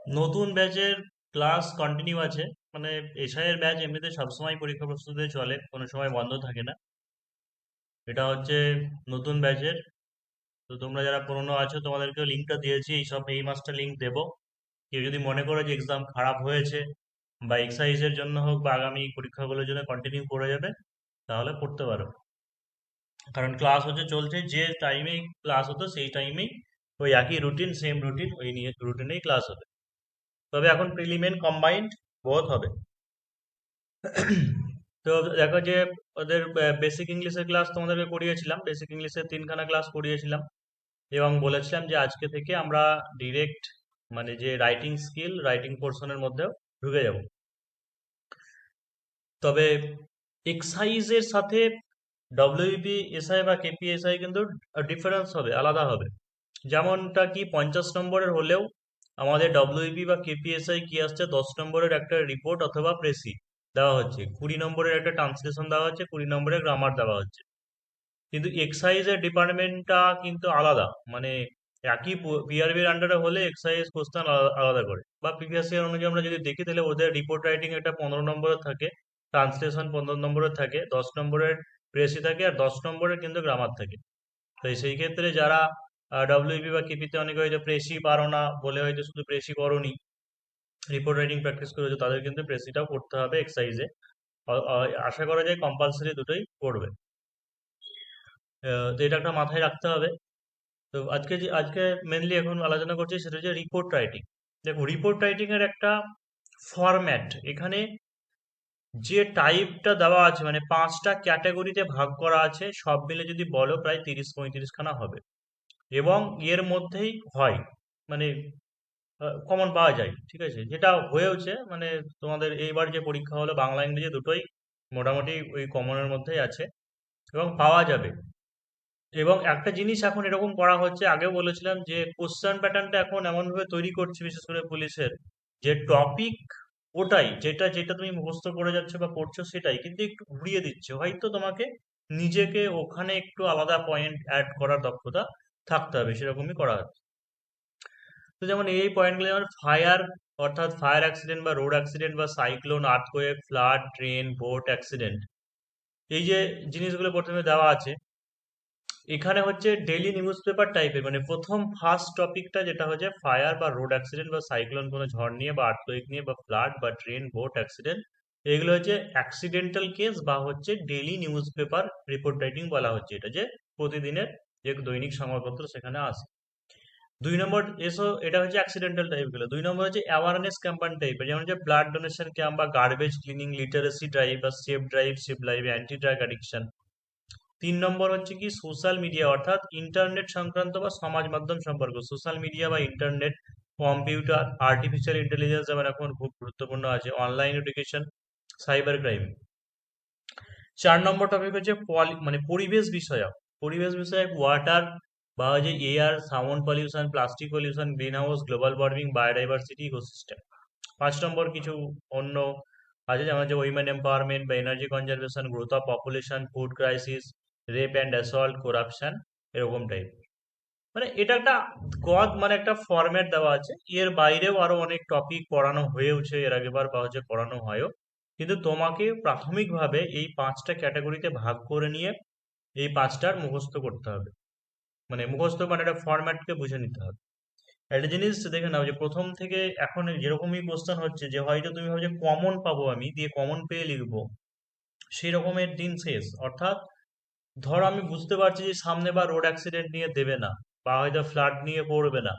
নতুন ব্যাচের class continue আছে। মানে এসআই এর ব্যাচ এমনিতে সবসময় পরীক্ষা প্রস্তুতি চলে, কোনো সময় বন্ধ থাকে না। এটা হচ্ছে নতুন ব্যাচের। তো তোমরা যারা পুরনো আছো তোমাদেরকে লিঙ্কটা দিয়েছি, এই মাসটা লিঙ্ক দেবো। কেউ যদি মনে করো যে এক্সাম খারাপ হয়েছে বা এক্সারসাইজের জন্য হোক বা আগামী পরীক্ষাগুলোর জন্য কন্টিনিউ করে যাবে, তাহলে পড়তে পারো। কারণ ক্লাস হচ্ছে চলছে, যে টাইমেই ক্লাস হতো সেই টাইমেই ওই একই রুটিন, সেম রুটিন, ওই নিয়ে রুটিনেই ক্লাস হবে। তবে এখন প্রিলিমেন কম্বাইন্ড বোথ হবে। তো দেখো যে ওদের বেসিক ইংলিশের ক্লাস তোমাদেরকে করিয়েছিলাম, বেসিক ইংলিশের তিনখানা ক্লাস করিয়েছিলাম এবং বলেছিলাম যে আজকে থেকে আমরা ডিরেক্ট মানে যে রাইটিং স্কিল, রাইটিং পোর্শনের মধ্যেও ঢুকে যাব। তবে এক্সাইজের সাথে ডব্লিউপি এসআই বা কেপিএসআই কিন্তু ডিফারেন্স হবে, আলাদা হবে। যেমনটা কি 50 নম্বরের হলেও আমাদের ডব্লিউপি বা কেপিএসআই কি আসছে, 10 নম্বরের একটা রিপোর্ট অথবা প্রেসি দেওয়া হচ্ছে, 20 নম্বরের একটা ট্রান্সলেশন দেওয়া হচ্ছে, 20 নম্বরের গ্রামার দেওয়া হচ্ছে। কিন্তু এক্সাইজের ডিপার্টমেন্টটা কিন্তু আলাদা। মানে একই পিআরবির আন্ডারে হলে এক্সাইজ কোশ্চেন আলাদা করে, বা প্রিভিয়াস ইয়ার অনুযায়ী আমরা যদি দেখি তাহলে ওদের রিপোর্ট রাইটিং এটা 15 নম্বরের থাকে, ট্রান্সলেশন 15 নম্বরের থাকে, 10 নম্বরের প্রেসি থাকে, আর 10 নম্বরের কিন্তু গ্রামার থাকে। তো সেই ক্ষেত্রে যারা ডব্লিউবি বা কেপিতে অনেকে হয়তো প্রেসি পারো না বলে হয়তো শুধু প্রেসি করোনি, রিপোর্ট রাইটিং প্র্যাকটিস করেছো, তাদের কিন্তু প্রেসিটাও করতে হবে এক্সাইজে। আশা করা যায় কম্পালসারি দুটোই করবে। তো এটা একটা মাথায় রাখতে হবে। তো আজকে মেনলি এখন আলোচনা করছি সেটা হচ্ছে রিপোর্ট রাইটিং। দেখো, রিপোর্ট রাইটিং এর একটা ফরম্যাট এখানে, যে টাইপটা দেওয়া আছে মানে 5টা ক্যাটাগরিতে ভাগ করা আছে, সব মিলে যদি বলো প্রায় 30-35 খানা হবে। এবং এর মধ্যেই হয় মানে কমন পাওয়া যায়, ঠিক আছে, যেটা হয়েওছে। মানে তোমাদের এইবার যে পরীক্ষা হলো বাংলা ইংরেজি দুটোই মোটামুটি ওই কমনের মধ্যেই আছে এবং পাওয়া যাবে। এবং একটা জিনিস এখন এরকম করা হচ্ছে, আগেও বলেছিলাম যে কোশ্চেন প্যাটার্নটা এখন এমন ভাবে তৈরি করছে বিশেষ করে পুলিশের, যে টপিক ওটাই, যেটা যেটা তুমি মুখস্থ করে যাচ্ছ বা পড়ছো সেটাই, কিন্তু একটু ঘুরিয়ে দিচ্ছে। হয়তো তোমাকে নিজেকে ওখানে একটু আলাদা পয়েন্ট অ্যাড করার দক্ষতা থাকতে হবে, সেরকমই করা হচ্ছে। তো যেমন এই পয়েন্টগুলো, যেমন ফায়ার, অর্থাৎ ফায়ার অ্যাক্সিডেন্ট বা রোড অ্যাক্সিডেন্ট বা cyclone, earthquake, flood, train, boat accident, এই যে জিনিসগুলো প্রথমে দেওয়া আছে, এখানে হচ্ছে ডেইলি নিউজ পেপার টাইপের। মানে প্রথম ফার্স্ট টপিকটা যেটা হচ্ছে ফায়ার বা রোড অ্যাক্সিডেন্ট বা সাইক্লোন, কোনো ঝড় নিয়ে বা আর্থকোয়েক নিয়ে বা ফ্লাড বা ট্রেন বোট অ্যাক্সিডেন্ট, এগুলো হচ্ছে অ্যাক্সিডেন্টাল কেস বা হচ্ছে daily news paper report writing বলা হচ্ছে এটা, যে প্রতিদিনের যে দৈনিক সংবাদপত্র সেখানে আসে। 2 নম্বর এসো, এটা হচ্ছে অ্যাক্সিডেন্টাল টাইপ গুলো। 2 নম্বর হচ্ছে অ্যাওয়ারনেস ক্যাম্পেইন টাইপের, যেমন হচ্ছে ব্লাড ডোনেশন ক্যাম্প বা গার্বেজ ক্লিনিং, লিটারেসি ড্রাইভ বা save live, anti drug addiction. 3 নম্বর হচ্ছে কি সোশ্যাল মিডিয়া, অর্থাৎ ইন্টারনেট সংক্রান্ত বা সমাজ মাধ্যম সম্পর্ক, সোশ্যাল মিডিয়া বা ইন্টারনেট, কম্পিউটার, আর্টিফিশিয়াল ইন্টেলিজেন্স যেমন এখন খুব গুরুত্বপূর্ণ আছে, অনলাইন এডুকেশন, সাইবার ক্রাইম। 4 নম্বর টপিক হচ্ছে মানে পরিবেশ বিষয়ক, পরিবেশ বিষয়ক ওয়াটার বা হচ্ছে air, sound pollution, plastic pollution, green house, global warming, biodiversity, ecosystem. 5 নম্বর কিছু অন্য আছে, যেমন হচ্ছে উইমেন এম্পাওয়ারমেন্ট বা energy conservation, growth of population, food crisis, rape and assault, corruption, এরকম টাইপ। মানে এটা একটা গদ মানে একটা ফরম্যাট দেওয়া আছে। এর বাইরেও আরো অনেক টপিক পড়ানো হয়েওছে এর আগেবার বা হচ্ছে পড়ানো হয়ও, কিন্তু তোমাকে প্রাথমিকভাবে এই 5টা ক্যাটাগরিতে ভাগ করে নিয়ে এই 5টার মুখস্থ করতে হবে। মানে মুখস্থ মানে একটা ফরম্যাটকে বুঝে নিতে হবে। একটা জিনিস দেখে নাও যে প্রথম থেকে এখন যেরকমই কোশ্চেন হচ্ছে, যে হয়তো তুমি ভাবছো কমন পাবো আমি, দিয়ে কমন পেয়ে লিখবো, সেই রকমের দিন শেষ। অর্থাৎ ধরো আমি বুঝতে পারছি যে সামনে বা রোড অ্যাক্সিডেন্ট নিয়ে দেবে না বা হয়তো ফ্লাড নিয়ে পড়বে না,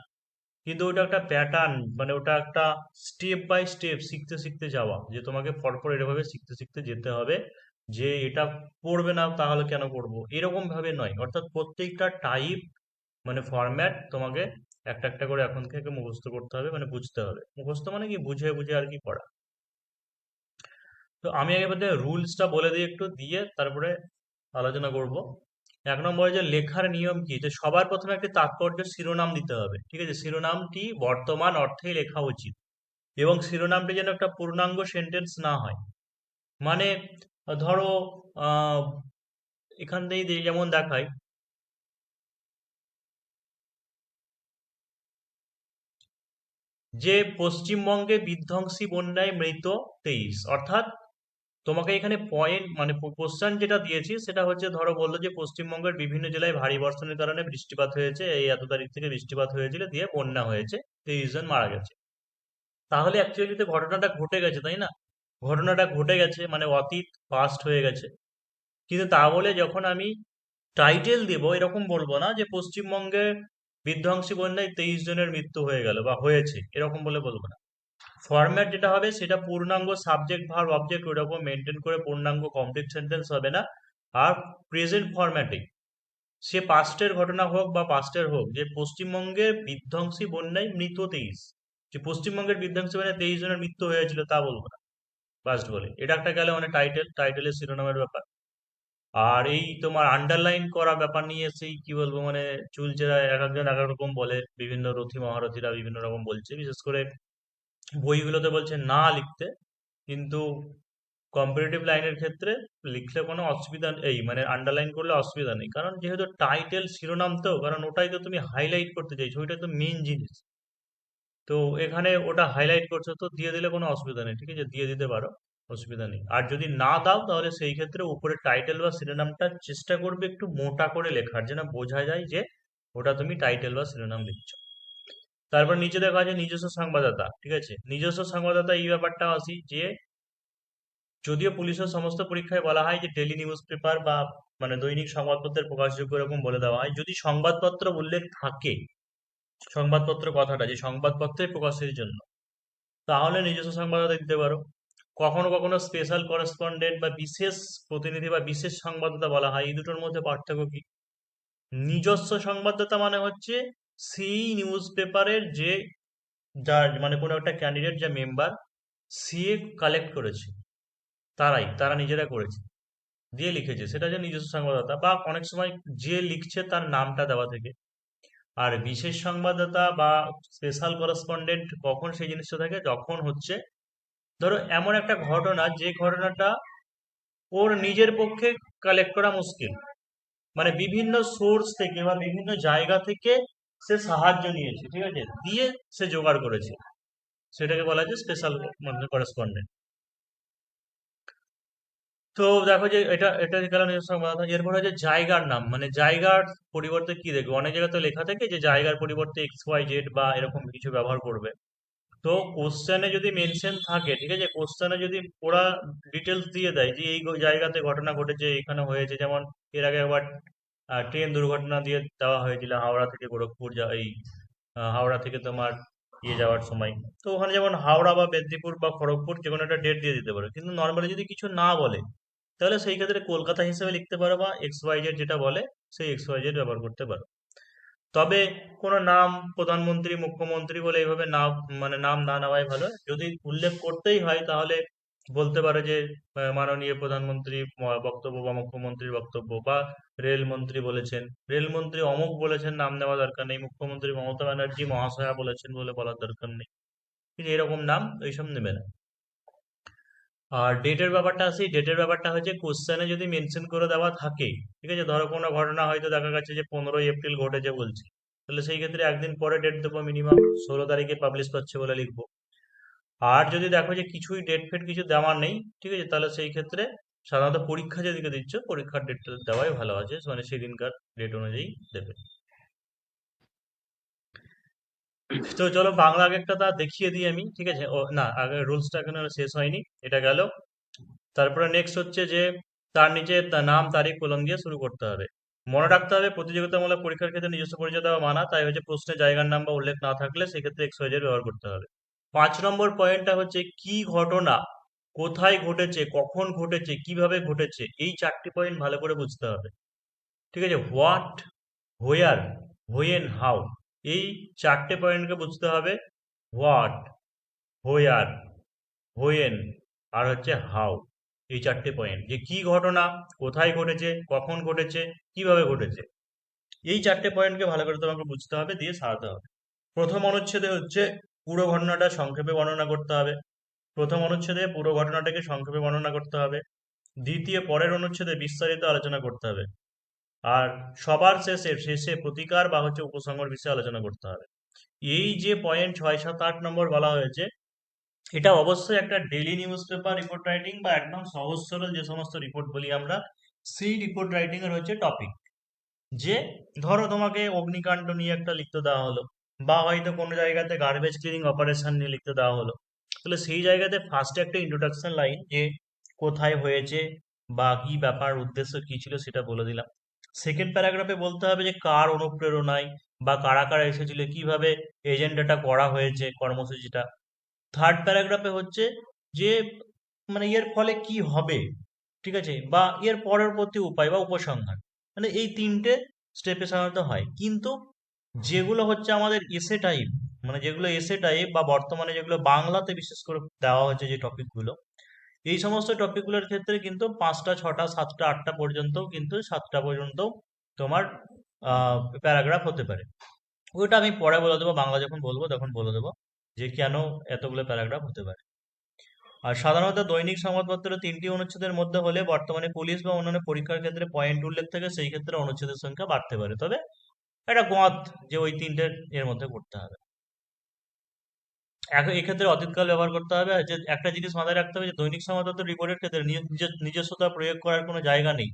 কিন্তু ওটা একটা প্যাটার্ন, মানে ওটা একটা স্টেপ বাই স্টেপ শিখতে শিখতে যাওয়া, যে তোমাকে পরপর এরভাবে শিখতে শিখতে যেতে হবে। যে এটা পড়বে না তাহলে কেন পড়বো, এরকম ভাবে নয়। অর্থাৎ প্রত্যেকটা টাইপ মানে ফরম্যাট তোমাকে একটা একটা করে এখন থেকে মুখস্থ করতে হবে, মানে বুঝতে হবে। মুখস্থ মানে কি, বুঝে বুঝে আর কি পড়া। তো আমি আগে রুলসটা বলে দিই একটু, দিয়ে তারপরে আলোচনা করব। 1 নম্বরে যে লেখার নিয়ম কি, যে সবার প্রথমে একটি তাৎপর্য শিরোনাম দিতে হবে, ঠিক আছে, শিরোনামটি বর্তমান অর্থেই লেখা উচিত এবং শিরোনামটি যেন একটা পূর্ণাঙ্গ সেন্টেন্স না হয়। মানে ধরো আহ এখান থেকেই যেমন দেখায়, যে পশ্চিমবঙ্গে বিধ্বংসী বন্যায় মৃত 23, অর্থাৎ তোমাকে এখানে পয়েন্ট মানে কোশ্চেন যেটা দিয়েছি সেটা হচ্ছে, ধরো বললো যে পশ্চিমবঙ্গের বিভিন্ন জেলায় ভারী বর্ষণের কারণে বৃষ্টিপাত হয়েছে, এই এত তারিখ থেকে বৃষ্টিপাত হয়েছিল, দিয়ে বন্যা হয়েছে, 23 জন মারা গেছে। তাহলে অ্যাকচুয়ালি তো ঘটনাটা ঘটে গেছে, তাই না? ঘটনাটা ঘটে গেছে মানে অতীত, পাস্ট হয়ে গেছে। কিন্তু তা বলে যখন আমি টাইটেল দেব, এরকম বলবো না যে পশ্চিমবঙ্গে বিধ্বংসী বন্যায় 23 জনের মৃত্যু হয়ে গেল বা হয়েছে, এরকম বলে বলবো না। ফরম্যাট যেটা হবে সেটা পূর্ণাঙ্গ সাবজেক্ট ভার্ব অবজেক্ট ওইরকম মেনটেন করে পূর্ণাঙ্গ কমপ্লিট সেন্টেন্স হবে না। আর প্রেজেন্ট ফরম্যাটে সে পাস্টের ঘটনা হোক বা পাস্টের হোক, যে পশ্চিমবঙ্গের বিধ্বংসী বন্যায় মৃত 23, যে পশ্চিমবঙ্গের বিধ্বংসী বন্যায় 23 জনের মৃত্যু হয়েছিল তা বলবো না, পাস্ট বলে। এটা একটা গেল মানে টাইটেলের শিরোনামের ব্যাপার। আর এই তোমার আন্ডারলাইন করা ব্যাপার নিয়ে সেই কি বলবো, মানে চুলচেরা এক একজন এক এক রকম বলে, বিভিন্ন রথী মহারথীরা বিভিন্ন রকম বলছে, বিশেষ করে বইগুলোতে বলছে না লিখতে। কিন্তু কম্পারেটিভ লাইনের ক্ষেত্রে লিখলে কোনো অসুবিধা, এই মানে আন্ডারলাইন করলে অসুবিধা নেই, কারণ যেহেতু টাইটেল শিরোনাম, তো কারণ ওটাই তো তুমি হাইলাইট করতে চাইছো, ওইটাই তো মেন জিনিস। তো এখানে ওটা হাইলাইট করছো, তো দিয়ে দিলে কোনো অসুবিধা নেই, ঠিক আছে, দিয়ে দিতে পারো, অসুবিধা নেই। আর যদি না দাও তাহলে সেই ক্ষেত্রে উপরে টাইটেল বা শিরোনামটা চেষ্টা করবে একটু মোটা করে লেখার, যেন বোঝা যায় যে ওটা তুমি টাইটেল বা শিরোনাম লিখছো। তারপর নিচে দেখা আছে নিজস্ব সংবাদদাতা, ঠিক আছে। নিজস্ব সংবাদদাতা এই ব্যাপারটা আসি যে, যদিও পুলিশের সমস্ত পরীক্ষায় বলা হয় যে ডেইলি নিউজ পেপার বা মানে দৈনিক সংবাদপত্রের প্রকাশযোগ্য এরকম বলে দেওয়া হয়, যদি সংবাদপত্র উল্লেখ থাকে, সংবাদপত্র কথাটা যে সংবাদপত্রে প্রকাশের জন্য, তাহলে নিজস্ব সংবাদদাতা দিতে পারো। কখনো কখনো স্পেশাল করেসপন্ডেন্ট বা বিশেষ প্রতিনিধি বা বিশেষ সংবাদদাতা বলা হয়, এই দুটোর মধ্যে পার্থক্য কি? নিজস্ব সংবাদদাতা মানে হচ্ছে সেই নিউজ পেপারের যে, যার মানে কোনো একটা ক্যান্ডিডেট, যে মেম্বার, সে কালেক্ট করেছে, তারা নিজেরা করেছে, দিয়ে লিখেছে, সেটা হচ্ছে নিজস্ব সংবাদদাতা। বা অনেক সময় যে লিখছে তার নামটা দেওয়া থেকে। আর বিশেষ সংবাদদাতা বা স্পেশাল করেসপন্ডেন্ট কখন সেই জিনিসটা থাকে, যখন হচ্ছে ধরো এমন একটা ঘটনা, যে ঘটনাটা ওর নিজের পক্ষে কালেক্ট করা মুশকিল, মানে বিভিন্ন সোর্স থেকে বা বিভিন্ন জায়গা থেকে সে সাহায্য নিয়েছে, ঠিক আছে, দিয়ে সে জোগাড় করেছে, সেটাকে বলা যায় স্পেশাল মানে করেসপন্ডেন্ট। তো দেখো যে এটা এটা গেল নিজস্ব সংবাদ। এরপর হচ্ছে জায়গার নাম, মানে জায়গার পরিবর্তে কি দেখবে, অনেক জায়গায় তো লেখা থাকে যে জায়গার পরিবর্তে XYZ বা এরকম কিছু ব্যবহার করবে। তো কোশ্চেনে যদি মেনশন থাকে, ঠিক আছে, কোশ্চেনে যদি ওরা ডিটেলস দিয়ে দেয় যে এই জায়গাতে ঘটনা ঘটেছে, এখানে হয়েছে, যেমন এর আগে একবার ট্রেন দুর্ঘটনা দিয়ে দেওয়া হয়েছিল হাওড়া থেকে গোরখপুর এই হাওড়া থেকে তোমার যাওয়ার সময়। তো ওখানে যেমন হাওড়া বা মেদিনীপুর বা খড়গপুর যে কোনো একটা ডেট দিয়ে দিতে পারো, কিন্তু নর্মালি যদি কিছু না বলে তাহলে সেই ক্ষেত্রে কলকাতা হিসেবে লিখতে পারো, বা XYZ যেটা বলে সেই XYZ ব্যবহার করতে পারো। তবে কোনো নাম, প্রধানমন্ত্রী, মুখ্যমন্ত্রী বলে এইভাবে নাম মানে নাম না নেওয়াই ভালো। যদি উল্লেখ করতেই হয় তাহলে বলতে পারো যে মাননীয় প্রধানমন্ত্রী বক্তব্য বা মুখ্যমন্ত্রীর বক্তব্য, বা রেলমন্ত্রী বলেছেন, রেলমন্ত্রী অমুক বলেছেন, নাম নেওয়া দরকার নেই। মুখ্যমন্ত্রী মমতা ব্যানার্জি মহাশয়া বলেছেন বলে বলার দরকার নেই, কিন্তু এরকম নাম এইসব নেবে না। আর ডেটের ব্যাপারটা আসি, ডেটের ব্যাপারটা হচ্ছে কোশ্চেনে যদি মেনশন করে দেওয়া থাকে, ঠিক আছে, ধরো কোনো ঘটনা হয়তো দেখা গেছে যে 15ই এপ্রিল ঘটেছে বলছি, তাহলে সেই ক্ষেত্রে একদিন পরে ডেট দেবো, মিনিমাম 16 তারিখে পাবলিশ পাচ্ছে বলে লিখবো। আর যদি দেখো যে কিছুই ডেট ফেট কিছু দেওয়া নেই, ঠিক আছে, তাহলে সেই ক্ষেত্রে সাধারণত পরীক্ষা যেদিকে দিচ্ছ পরীক্ষার ডেটটা দেওয়াই ভালো আছে, মানে সেদিনকার ডেট অনুযায়ী দেবে। তো চলো বাংলা আগে একটা তা দেখিয়ে দিই আমি, ঠিক আছে। ও না, আগে রুলসটা এখনো শেষ হয়নি, এটা গেল। তারপরে নেক্সট হচ্ছে যে তার নিচে তার নাম, তারিখ, কলম দিয়ে শুরু করতে হবে। মনে রাখতে হবে প্রতিযোগিতামূলক পরীক্ষার ক্ষেত্রে নিজস্ব পরিচয় দেওয়া মানা, তাই হচ্ছে প্রশ্নে জায়গার নাম বা উল্লেখ না থাকলে সেক্ষেত্রে XYZ ব্যবহার করতে হবে। 5 নম্বর পয়েন্টটা হচ্ছে কি ঘটনা, কোথায় ঘটেছে, কখন ঘটেছে, কিভাবে ঘটেছে, এই 4টি পয়েন্ট ভালো করে বুঝতে হবে, ঠিক আছে। হোয়াট, হোয়ার, হোয়েন, হাউ, এই 4টে পয়েন্টকে বুঝতে হবে। হোয়াট, হোয়ার, হোয়েন, আর হচ্ছে হাউ, এই 4টে পয়েন্ট, যে কি ঘটনা, কোথায় ঘটেছে, কখন ঘটেছে, কিভাবে ঘটেছে, এই 4টে পয়েন্টকে ভালো করে তোমাকে বুঝতে হবে, দিয়ে সাজাতে হবে। প্রথম অনুচ্ছেদে হচ্ছে পুরো ঘটনাটা সংক্ষেপে বর্ণনা করতে হবে। প্রথম অনুচ্ছেদে পুরো ঘটনাটাকে সংক্ষেপে বর্ণনা করতে হবে। দ্বিতীয় পরের অনুচ্ছেদে বিস্তারিত আলোচনা করতে হবে। আর সবার শেষে শেষে প্রতিকার বা হচ্ছে উপসংহার বিষয়ে আলোচনা করতে হবে। এই যে পয়েন্ট 6, 7, 8 নম্বর বলা হয়েছে, এটা অবশ্যই একটা daily news paper report writing বা একদম সহজ সরল যে সমস্ত রিপোর্ট বলি আমরা, সেই রিপোর্ট রাইটিং এর হচ্ছে টপিক। যে ধরো তোমাকে অগ্নিকাণ্ড নিয়ে একটা লিখতে দেওয়া হলো, বা হয়তো কোনো জায়গাতে গার্বেজ ক্লিনিং অপারেশন নিয়ে লিখতে দেওয়া হলো, তাহলে সেই জায়গাতে ফার্স্টে একটা ইন্ট্রোডাকশন লাইন, যে কোথায় হয়েছে বা কি ব্যাপার, উদ্দেশ্য কি ছিল সেটা বলে দিলাম। সেকেন্ড প্যারাগ্রাফে বলতে হবে যে কার অনুপ্রেরণায় বা কারা কারা এসেছিল, কিভাবে এজেন্ডাটা করা হয়েছে, কর্মসূচিটা। থার্ড প্যারাগ্রাফে হচ্ছে যে মানে এর ফলে কি হবে, ঠিক আছে, বা এর পরবর্তী উপায় বা উপসংহার। মানে এই তিনটে স্টেপে সাধারণত হয়, কিন্তু যেগুলো হচ্ছে আমাদের এসে টাইপ, মানে যেগুলো এসে টাইপ বা বর্তমানে যেগুলো বাংলাতে বিশেষ করে দেওয়া হচ্ছে যে টপিকগুলো, এই সমস্ত টপিকগুলোর ক্ষেত্রে কিন্তু 5টা 6টা 7টা 8টা পর্যন্ত, কিন্তু 7টা পর্যন্ত তোমার প্যারাগ্রাফ হতে পারে। ওইটা আমি পরে বলে দেবো, বাংলা যখন বলবো তখন বলে দেবো যে কেন এতগুলো প্যারাগ্রাফ হতে পারে। আর সাধারণত দৈনিক সংবাদপত্র 3টি অনুচ্ছেদের মধ্যে হলে বর্তমানে পুলিশ বা অন্যান্য পরীক্ষার ক্ষেত্রে পয়েন্ট উল্লেখ থাকে, সেই ক্ষেত্রে অনুচ্ছেদের সংখ্যা বাড়তে পারে, তবে একটা গঁত যে ওই তিনটে এর মধ্যে করতে হবে। এখন এক্ষেত্রে অতীতকাল ব্যবহার করতে হবে। আর যে একটা জিনিস মাথায় রাখতে হবে, যে দৈনিক সংবাদপত্র রিপোর্টের ক্ষেত্রে নিজস্বতা প্রয়োগ করার কোনো জায়গা নেই।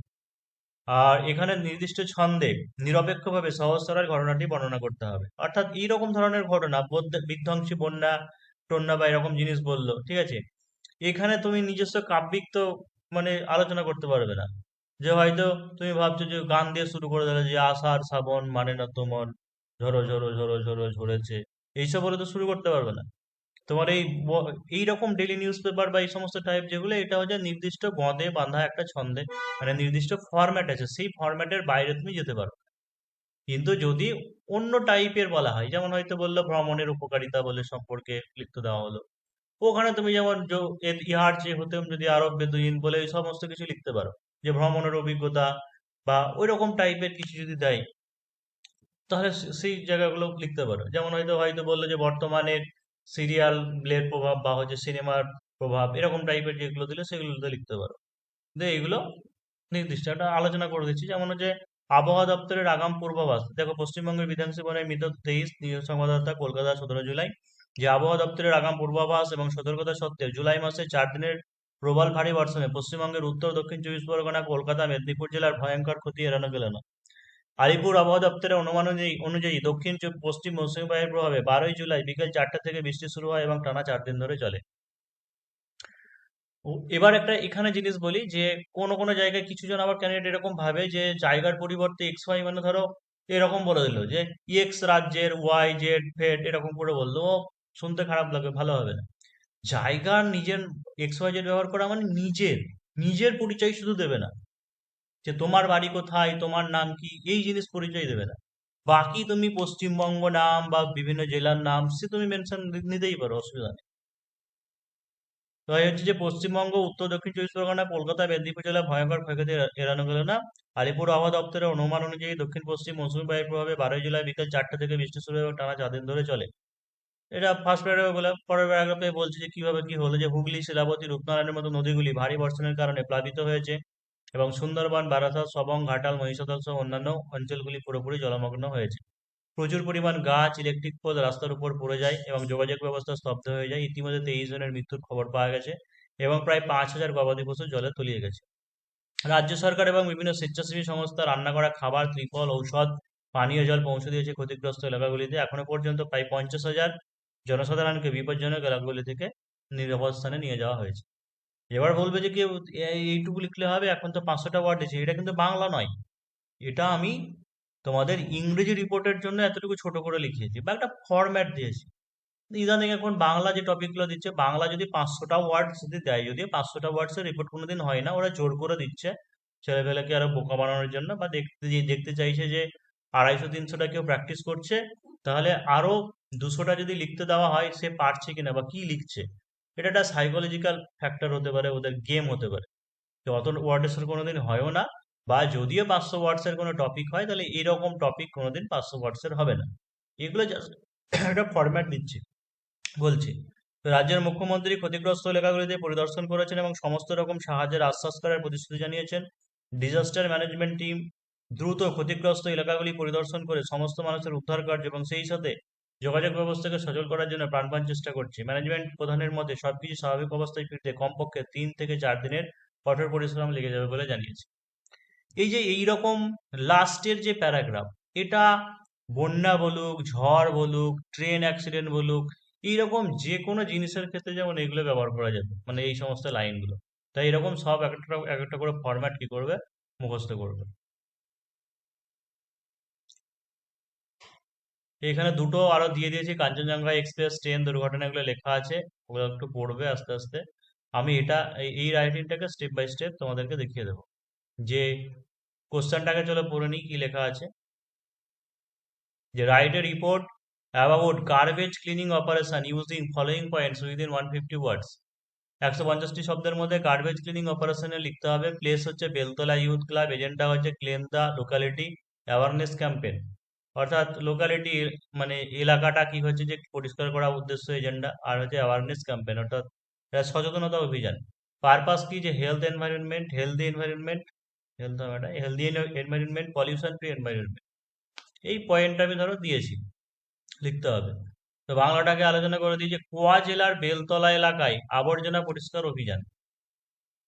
আর এখানে নির্দিষ্ট ছন্দে নিরপেক্ষভাবে সহজ সরল ঘটনাটি বর্ণনা করতে হবে। অর্থাৎ এইরকম ধরনের ঘটনা, বিধ্বংসী বন্যা টন্যা বা এরকম জিনিস বললো, ঠিক আছে, এখানে তুমি নিজস্ব কাব্যিক তো মানে আলোচনা করতে পারবে না। যে হয়তো তুমি ভাবছো যে গান দিয়ে শুরু করে দিলে, যে আষাঢ় শ্রাবণ মানে না তোমার, ঝরো ঝরো ঝরো ঝরো ঝরেছে, এইসব বলে তো শুরু করতে পারবে না। তোমার এই রকম ডেইলি নিউজ পেপার বা এই সমস্ত টাইপ যেগুলো, এটা হচ্ছে নির্দিষ্ট গঁদে বাঁধা একটা ছন্দে, মানে নির্দিষ্ট ফরম্যাট আছে, সেই ফরম্যাটের বাইরে তুমি যেতে পারো। কিন্তু যদি অন্য টাইপের বলা হয়, যেমন হয়তো বললো ভ্রমণের উপকারিতা বলে সম্পর্কে লিখতে দেওয়া হলো, ওখানে তুমি যেমন ইহার চেয়ে হতেম যদি আরব বেদুইন বলে এই সমস্ত কিছু লিখতে পারো, যে ভ্রমণের অভিজ্ঞতা বা ওই রকম টাইপের কিছু যদি দেয়, তাহলে সেই জায়গাগুলো লিখতে পারো। যেমন হয়তো হয়তো বললো যে বর্তমানের সিরিয়ালের প্রভাব বা হচ্ছে সিনেমার প্রভাব, এরকম টাইপের যেগুলো দিলে সেগুলোতে লিখতে পারো। কিন্তু এগুলো নির্দিষ্ট একটা আলোচনা করে দিচ্ছি। যেমন হচ্ছে আবহাওয়া দপ্তরের আগাম পূর্বাভাস, দেখো পশ্চিমবঙ্গের বিধানসভায় মৃত 23 নিউজ সংবাদদাতা কলকাতা 17 জুলাই, যে আবহাওয়া দপ্তরের আগাম পূর্বাভাস এবং সতর্কতা সত্ত্বেও জুলাই মাসে 4 দিনের প্রবল ভারী বর্ষণে পশ্চিমবঙ্গের উত্তর দক্ষিণ 24 পরগনা, কলকাতা, মেদিনীপুর জেলার ভয়ঙ্কর ক্ষতি এড়ানো গেল না। আলিপুর আবহাওয়া দপ্তরের অনুমান অনুযায়ী দক্ষিণ পশ্চিম মৌসুমী বায়ুর প্রভাবে 12ই জুলাই বিকেল 4টা থেকে বৃষ্টি শুরু হয় এবং টানা 4 দিন ধরে চলে। এবার একটা এখানে জিনিস বলি, যে কোনো কোনো জায়গায় কিছু জন আবার ক্যান্ডিডেট এরকম ভাবে যে জায়গার পরিবর্তে এক্স ওয়াই, মানে ধরো এরকম বলে দিল যে এক্স রাজ্যের ওয়াই জেড ফেড এরকম করে বললো, ও শুনতে খারাপ লাগবে, ভালো হবে না। জায়গার নিজের এক্স ওয়াই জেড ব্যবহার করা মানে নিজের নিজের পরিচয় শুধু দেবে না, যে তোমার বাড়ি কোথায়, তোমার নাম কি, এই জিনিস পরিচয় দেবে না। বাকি তুমি পশ্চিমবঙ্গ নাম বা বিভিন্ন জেলার নাম সে তুমি মেনশন নিতেই পারো, অসুবিধা নেই। তো এই হচ্ছে যে পশ্চিমবঙ্গ, উত্তর দক্ষিণ 24 পরগনা, কলকাতা, মেদিনীপুর জেলায় ভয়ঙ্কর ক্ষয়ক্ষতি এড়ানো গেল না। আলিপুর আবহাওয়া দপ্তরের অনুমান অনুযায়ী দক্ষিণ পশ্চিম মৌসুমী বায়ুর প্রভাবে 12ই জুলাই বিকেল 4টা থেকে বৃষ্টি শুরু হবে এবং টানা 4 দিন ধরে চলে। এটা ফার্স্ট প্যারাগ্রাফে বলে, পরের প্যারাগ্রাফে বলছে যে কিভাবে কি হলো, যে হুগলি, শিলাবতী, রূপনারায়ণের মতো নদীগুলি ভারী বর্ষণের কারণে প্লাবিত হয়েছে এবং সুন্দরবন, বারাসাত, সবং, ঘাটাল, মহিষাদল সহ অন্যান্য অঞ্চলগুলি পুরোপুরি জলমগ্ন হয়েছে। প্রচুর পরিমাণ গাছ, ইলেকট্রিক পোল রাস্তার উপর পড়ে যায় এবং যোগাযোগ ব্যবস্থা স্তব্ধ হয়ে যায়। ইতিমধ্যে 23 জনের মৃত্যুর খবর পাওয়া গেছে এবং প্রায় 5,000 গবাদি পশু জলে তলিয়ে গেছে। রাজ্য সরকার এবং বিভিন্ন স্বেচ্ছাসেবী সংস্থা রান্না করা খাবার, ত্রিপল, ঔষধ, পানীয় জল পৌঁছে দিয়েছে ক্ষতিগ্রস্ত এলাকাগুলিতে। এখনো পর্যন্ত প্রায় 50,000 জনসাধারণকে বিপজ্জনক এলাকাগুলি থেকে নিরাপদ স্থানে নিয়ে যাওয়া হয়েছে। এবার বলবে যে কেউ এইটুকু লিখলে হবে, এখন তো 500টা ওয়ার্ড দিয়েছে, এটা কিন্তু বাংলা নয়, এটা আমি তোমাদের ইংরেজি রিপোর্টের জন্য এতটুকু ছোট করে লিখিয়েছি বা একটা ফরম্যাট দিয়েছি। ইদানিং এখন বাংলা যে টপিকগুলো দিচ্ছে, বাংলা যদি 500টা ওয়ার্ডস যদি দেয়, যদি 500টা ওয়ার্ডসের রিপোর্ট কোনোদিন হয় না, ওরা জোর করে দিচ্ছে ছেলেপেলেকে আরো বোকা বানানোর জন্য, বা দেখতে চাইছে যে 250-300টা কেউ প্র্যাকটিস করছে, তাহলে আরো 200টা যদি লিখতে দেওয়া হয় সে পারছে কিনা বা কি লিখছে। এটা একটা সাইকোলজিক্যাল ফ্যাক্টর হতে পারে, ওদের গেম হতে পারে। তো অত ওয়ার্ডসের কোনোদিন হয়ও না, বা যদিও 500 ওয়ার্ডসের কোনো টপিক হয়, তাহলে এরকম টপিক কোনোদিন 500 ওয়ার্ডসের হবে না। এগুলো জাস্ট একটা ফরম্যাট দিচ্ছে, বলছি। তো রাজ্যের মুখ্যমন্ত্রী ক্ষতিগ্রস্ত এলাকাগুলিতে পরিদর্শন করেছেন এবং সমস্ত রকম সাহায্যের আশ্বাস করার প্রতিশ্রুতি জানিয়েছেন। ডিজাস্টার ম্যানেজমেন্ট টিম দ্রুত ক্ষতিগ্রস্ত এলাকাগুলি পরিদর্শন করে সমস্ত মানুষের উদ্ধার কার্য এবং সেই সাথে যোগাযোগ ব্যবস্থাকে সচল করার জন্য প্রাণপণ চেষ্টা করছে। ম্যানেজমেন্ট প্রধানের মতে সবকিছু স্বাভাবিক অবস্থায় ফিরতে কমপক্ষে 3 থেকে 4 দিনের কঠোর পরিশ্রম লেগে যাবে বলে জানিয়েছে। এই যে এইরকম লাস্টের যে প্যারাগ্রাফ, এটা বন্যা বলুক, ঝড় বলুক, ট্রেন অ্যাক্সিডেন্ট বলুক, এইরকম যে কোনো জিনিসের ক্ষেত্রে যেমন এগুলো ব্যবহার করা যাবে, মানে এই সমস্ত লাইনগুলো। তাই এরকম সব একটা এক একটা করে ফরম্যাট কি করবে, মুখস্থ করবে। এখানে দুটো আরো দিয়ে দিয়েছি, কাঞ্চনজঙ্ঘা এক্সপ্রেস ট্রেন দুর্ঘটনাগুলো লেখা আছে, ওগুলো একটু পড়বে আস্তে আস্তে। আমি এটা এই রাইটিংটাকে স্টেপ বাই স্টেপ তোমাদেরকে দেখিয়ে দেবো। যে কোশ্চেনটাকে চলো পড়ে নিই কি লেখা আছে। যে write a report about garbage cleaning operation using following points within 150 ওয়ার্ডস। 150টি শব্দের মধ্যে গার্বেজ ক্লিনিং অপারেশনে লিখতে হবে। প্লেস হচ্ছে বেলতলা ইউথ ক্লাব, এজেন্ডা হচ্ছে clean the locality, awareness campaign অর্থাৎ লোকালিটি মানে এলাকাটা কি হচ্ছে যে পরিষ্কার করা উদ্দেশ্য এজেন্ডা, আর হচ্ছে অ্যাওয়ারনেস ক্যাম্পেন অর্থাৎ সচেতনতা অভিযান। পারপাস কি, যে health environment, healthy environment, healthy environment, pollution free environment. এই পয়েন্টটা আমি ধরো দিয়েছি, লিখতে হবে। তো বাংলাটাকে আলোচনা করে দিই যে কোয়া জেলার বেলতলা এলাকায় আবর্জনা পরিষ্কার অভিযান।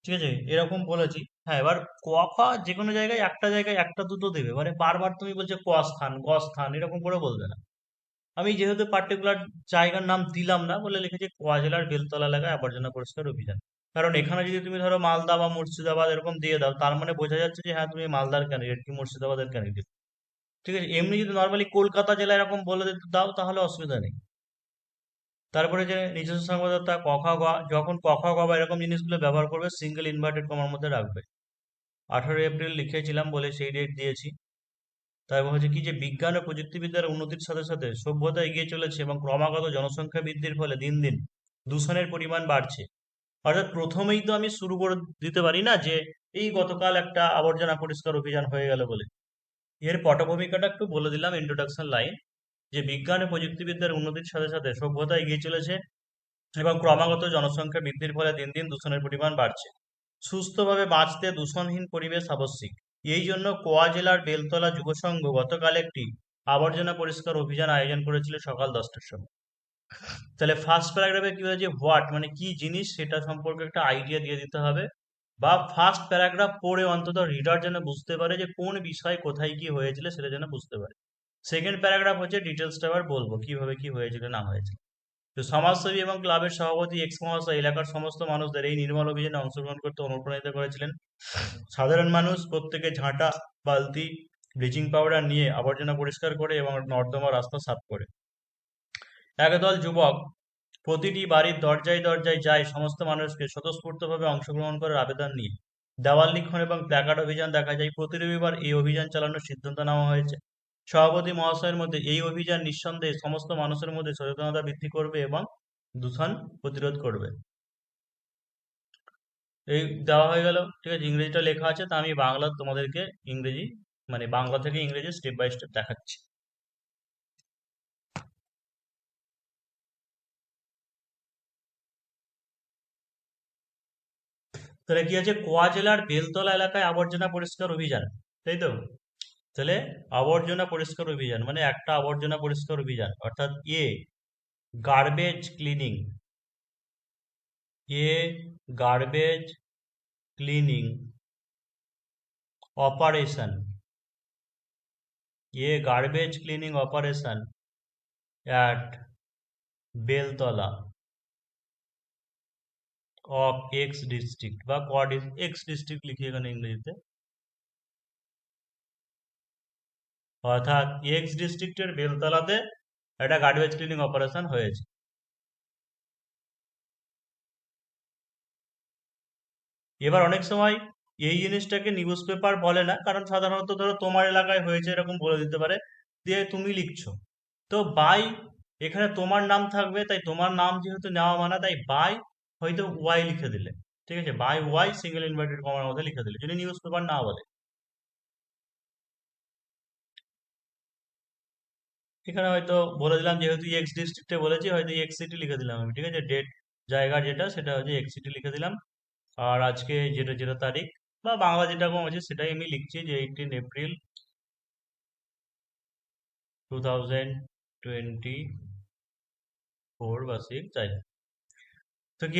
ঠিক আছে, এরকম বলেছি। হ্যাঁ, এবার কোয়া ফা যে কোনো জায়গায় একটা জায়গায় একটা দুটো দেবে, মানে বারবার তুমি বলছে কোয়া স্থান গ স্থান এরকম করে বলবে না। আমি যেহেতু পার্টিকুলার জায়গার নাম দিলাম না বলে লিখেছি কোয়া জেলার বেলতলা এলাকায় আবর্জনা পরিষ্কার অভিযান। কারণ এখানে যদি তুমি ধরো মালদা বা মুর্শিদাবাদ এরকম দিয়ে দাও, তার মানে বোঝা যাচ্ছে যে হ্যাঁ তুমি মালদার ক্যান্ডিডেট কি মুর্শিদাবাদের ক্যান্ডিডেট। ঠিক আছে, এমনি যদি নর্মালি কলকাতা জেলা এরকম বলে দাও তাহলে অসুবিধা নেই। তারপরে যে নিজস্ব সংবাদদাতা ক খ গ, যখন ক খ গ বা এরকম জিনিসগুলো ব্যবহার করবে সিঙ্গেল ইনভার্টেড কমার মধ্যে রাখবে। 18 এপ্রিল লিখেছিলাম বলে সেই ডেট দিয়েছি। তারপর হচ্ছে কি, যে বিজ্ঞান ও প্রযুক্তিবিদ্যার উন্নতির সাথে সাথে সভ্যতা এগিয়ে চলেছে এবং ক্রমাগত জনসংখ্যা বৃদ্ধির ফলে দিন দিন দূষণের পরিমাণ বাড়ছে। অর্থাৎ প্রথমেই তো আমি শুরু করে দিতে পারি না যে এই গতকাল একটা আবর্জনা পরিষ্কার অভিযান হয়ে গেল বলে। এর পটভূমিকাটা একটু বলে দিলাম, ইন্ট্রোডাকশন লাইন। যে বিজ্ঞান ও প্রযুক্তিবিদ্যার উন্নতির সাথে সাথে সভ্যতা এগিয়ে চলেছে এবং ক্রমাগত জনসংখ্যা বৃদ্ধির ফলে দিন দিন দূষণের পরিমাণ বাড়ছে। সুস্থভাবে বাঁচতে দূষণহীন পরিবেশ আবশ্যিক। এই জন্য কোয়া জেলার বেলতলা যুবসংঘ গতকাল একটি আবর্জনা পরিষ্কার অভিযান আয়োজন করেছিল সকাল 10টার সময়। তাহলে ফার্স্ট প্যারাগ্রাফে কি হয়েছে, হোয়াট মানে কি জিনিস সেটা সম্পর্কে একটা আইডিয়া দিয়ে দিতে হবে, বা ফার্স্ট প্যারাগ্রাফ পড়ে অন্তত রিডার যেন বুঝতে পারে যে কোন বিষয় কোথায় কি হয়েছিল সেটা যেন বুঝতে পারে। সেকেন্ড প্যারাগ্রাফ হচ্ছে ডিটেলসটা আবার বলবো কিভাবে কি হয়েছিল না হয়েছিল। তো সমাজসেবী এবং ক্লাবের সভাপতি এক্স মহাশয় এলাকার সমস্ত মানুষদের এই নির্মল অভিযানে অংশগ্রহণ করতে অনুপ্রাণিত করেছিলেন। সাধারণ মানুষ প্রত্যেকে ঝাঁটা, বালতি, ব্লিচিং পাউডার নিয়ে আবর্জনা পরিষ্কার করে এবং নর্দমা রাস্তা সাফ করে। একদল যুবক প্রতিটি বাড়ির দরজায় দরজায় যায় সমস্ত মানুষকে স্বতঃস্ফূর্তভাবে অংশগ্রহণ করার আবেদন নিয়ে। দেওয়াল লিখন এবং প্ল্যাকার্ড অভিযান দেখা যায়। প্রতি রবিবার এই অভিযান চালানোর সিদ্ধান্ত নেওয়া হয়েছে। সভাপতি মহাশয়ের মধ্যে এই অভিযান নিঃসন্দেহে সমস্ত মানুষের মধ্যে সচেতনতা বৃদ্ধি করবে এবং দূষণ প্রতিরোধ করবে। এই দেওয়া হয়ে গেল। ঠিক আছে, ইংরেজিটা লেখা আছে, তা আমি বাংলা তোমাদেরকে ইংরেজি মানে বাংলা থেকে ইংরেজি স্টেপ বাই স্টেপ দেখাচ্ছি। তাহলে কি আছে, কোয়া জেলার বেলতলা এলাকায় আবর্জনা পরিষ্কার অভিযান, তাই তো? তাহলে আবর্জনা পরিষ্কার অভিযান মানে একটা আবর্জনা পরিষ্কার অভিযান অর্থাৎ garbage cleaning, a garbage cleaning operation, garbage cleaning operation at Beltala of X district বা কোয়াড এক্স ডিস্ট্রিক্ট লিখি এখানে ইংরেজিতে। অর্থাৎ এক্স ডিস্ট্রিক্টের বেলতলাতে একটা গার্বেজ ক্লিনিং অপারেশন হয়েছে। এবার অনেক সময় এই জিনিসটাকে নিউজ পেপার বলে না, কারণ সাধারণত ধরো তোমার এলাকায় হয়েছে এরকম বলে দিতে পারে, দিয়ে তুমি লিখছো। তো বাই, এখানে তোমার নাম থাকবে, তাই তোমার নাম যেহেতু নেওয়া মানা, তাই বাই হয়তো ওয়াই লিখে দিলে। ঠিক আছে, বাই ওয়াই সিঙ্গেল ইনভার্টেড কমার মধ্যে লিখে দিলে যদি নিউজ পেপার না বলে। এখানে হয়তো বলে দিলাম যেহেতু এক্স ডিস্ট্রিক্টে বলেছি হয়তো এক্স সিটি লিখে দিলাম আমি। ঠিক আছে, ডেট জায়গা যেটা সেটা হচ্ছে এক্স সিটি লিখে দিলাম। আর আজকে যেটা যেটা তারিখ বা বাংলা যেটা কম আছে সেটাই আমি লিখছি, যে 18 এপ্রিল 2020। 4 বা 6 যাই হোক। তো কি